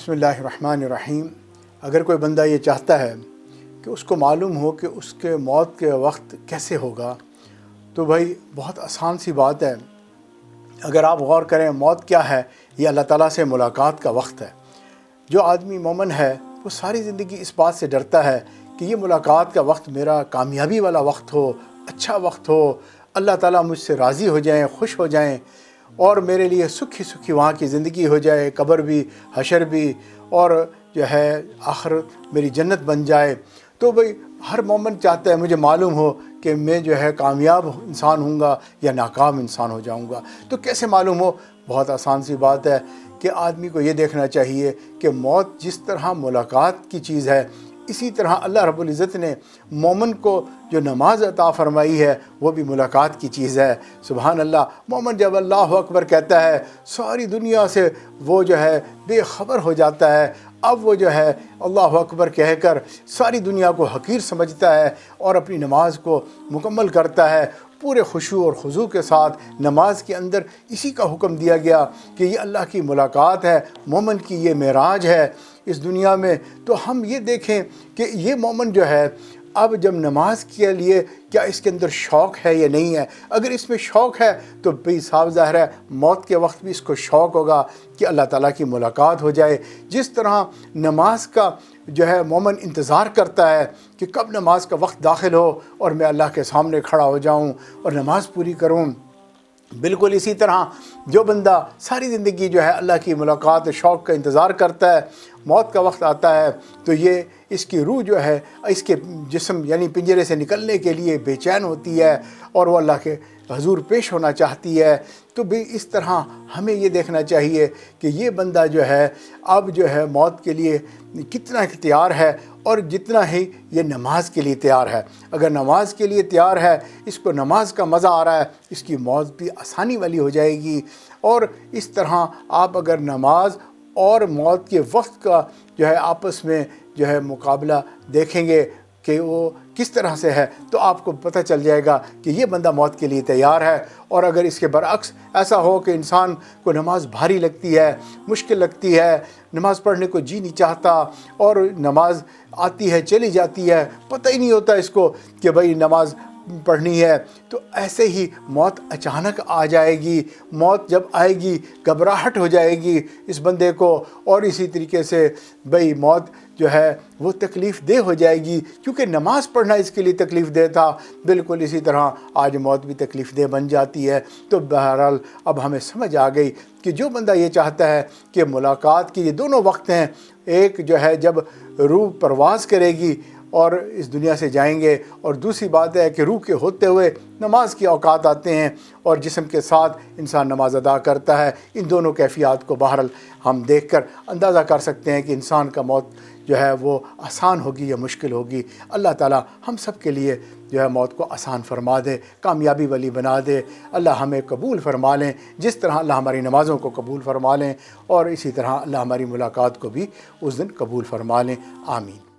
بسم اللہ الرحمن الرحیم۔ اگر کوئی بندہ یہ چاہتا ہے کہ اس کو معلوم ہو کہ اس کے موت کے وقت کیسے ہوگا، تو بھائی بہت آسان سی بات ہے۔ اگر آپ غور کریں موت کیا ہے، یہ اللہ تعالیٰ سے ملاقات کا وقت ہے۔ جو آدمی مومن ہے وہ ساری زندگی اس بات سے ڈرتا ہے کہ یہ ملاقات کا وقت میرا کامیابی والا وقت ہو، اچھا وقت ہو، اللہ تعالیٰ مجھ سے راضی ہو جائیں، خوش ہو جائیں اور میرے لیے سکھی سکھی وہاں کی زندگی ہو جائے، قبر بھی، حشر بھی، اور جو ہے آخرت میری جنت بن جائے۔ تو بھئی ہر مومن چاہتا ہے مجھے معلوم ہو کہ میں جو ہے کامیاب انسان ہوں گا یا ناکام انسان ہو جاؤں گا۔ تو کیسے معلوم ہو؟ بہت آسان سی بات ہے کہ آدمی کو یہ دیکھنا چاہیے کہ موت جس طرح ملاقات کی چیز ہے، اسی طرح اللہ رب العزت نے مومن کو جو نماز عطا فرمائی ہے وہ بھی ملاقات کی چیز ہے۔ سبحان اللہ، مومن جب اللہ اکبر کہتا ہے ساری دنیا سے وہ جو ہے بے خبر ہو جاتا ہے۔ اب وہ جو ہے اللہ اکبر کہہ کر ساری دنیا کو حقیر سمجھتا ہے اور اپنی نماز کو مکمل کرتا ہے پورے خشوع اور خضوع کے ساتھ۔ نماز کے اندر اسی کا حکم دیا گیا کہ یہ اللہ کی ملاقات ہے، مومن کی یہ معراج ہے اس دنیا میں۔ تو ہم یہ دیکھیں کہ یہ مومن جو ہے اب جب نماز کے لیے کیا اس کے اندر شوق ہے یا نہیں ہے؟ اگر اس میں شوق ہے تو بھئی صاف ظاہر ہے موت کے وقت بھی اس کو شوق ہوگا کہ اللہ تعالیٰ کی ملاقات ہو جائے۔ جس طرح نماز کا جو ہے مومن انتظار کرتا ہے کہ کب نماز کا وقت داخل ہو اور میں اللہ کے سامنے کھڑا ہو جاؤں اور نماز پوری کروں، بالکل اسی طرح جو بندہ ساری زندگی جو ہے اللہ کی ملاقات شوق کا انتظار کرتا ہے، موت کا وقت آتا ہے تو یہ اس کی روح جو ہے اس کے جسم یعنی پنجرے سے نکلنے کے لیے بے چین ہوتی ہے اور وہ اللہ کے حضور پیش ہونا چاہتی ہے۔ تو بھی اس طرح ہمیں یہ دیکھنا چاہیے کہ یہ بندہ جو ہے اب جو ہے موت کے لیے کتنا تیار ہے اور جتنا ہی یہ نماز کے لیے تیار ہے۔ اگر نماز کے لیے تیار ہے، اس کو نماز کا مزہ آ رہا ہے، اس کی موت بھی آسانی والی ہو جائے گی۔ اور اس طرح آپ اگر نماز اور موت کے وقت کا جو ہے آپس میں جو ہے مقابلہ دیکھیں گے کہ وہ کس طرح سے ہے تو آپ کو پتہ چل جائے گا کہ یہ بندہ موت کے لیے تیار ہے۔ اور اگر اس کے برعکس ایسا ہو کہ انسان کو نماز بھاری لگتی ہے، مشکل لگتی ہے، نماز پڑھنے کو جی نہیں چاہتا اور نماز آتی ہے چلی جاتی ہے، پتہ ہی نہیں ہوتا اس کو کہ بھئی نماز پڑھنی ہے، تو ایسے ہی موت اچانک آ جائے گی۔ موت جب آئے گی گھبراہٹ ہو جائے گی اس بندے کو، اور اسی طریقے سے بھئی موت جو ہے وہ تکلیف دہ ہو جائے گی کیونکہ نماز پڑھنا اس کے لیے تکلیف دہ تھا۔ بالکل اسی طرح آج موت بھی تکلیف دہ بن جاتی ہے۔ تو بہرحال اب ہمیں سمجھ آ گئی کہ جو بندہ یہ چاہتا ہے کہ ملاقات کے یہ دونوں وقت ہیں، ایک جو ہے جب روح پرواز کرے گی اور اس دنیا سے جائیں گے، اور دوسری بات ہے کہ روح کے ہوتے ہوئے نماز کے اوقات آتے ہیں اور جسم کے ساتھ انسان نماز ادا کرتا ہے۔ ان دونوں کیفیات کو بہرحال ہم دیکھ کر اندازہ کر سکتے ہیں کہ انسان کا موت جو ہے وہ آسان ہوگی یا مشکل ہوگی۔ اللہ تعالیٰ ہم سب کے لیے جو ہے موت کو آسان فرما دے، کامیابی والی بنا دے۔ اللہ ہمیں قبول فرما لیں جس طرح اللہ ہماری نمازوں کو قبول فرما لیں، اور اسی طرح اللہ ہماری ملاقات کو بھی اس دن قبول فرما لیں۔ آمین۔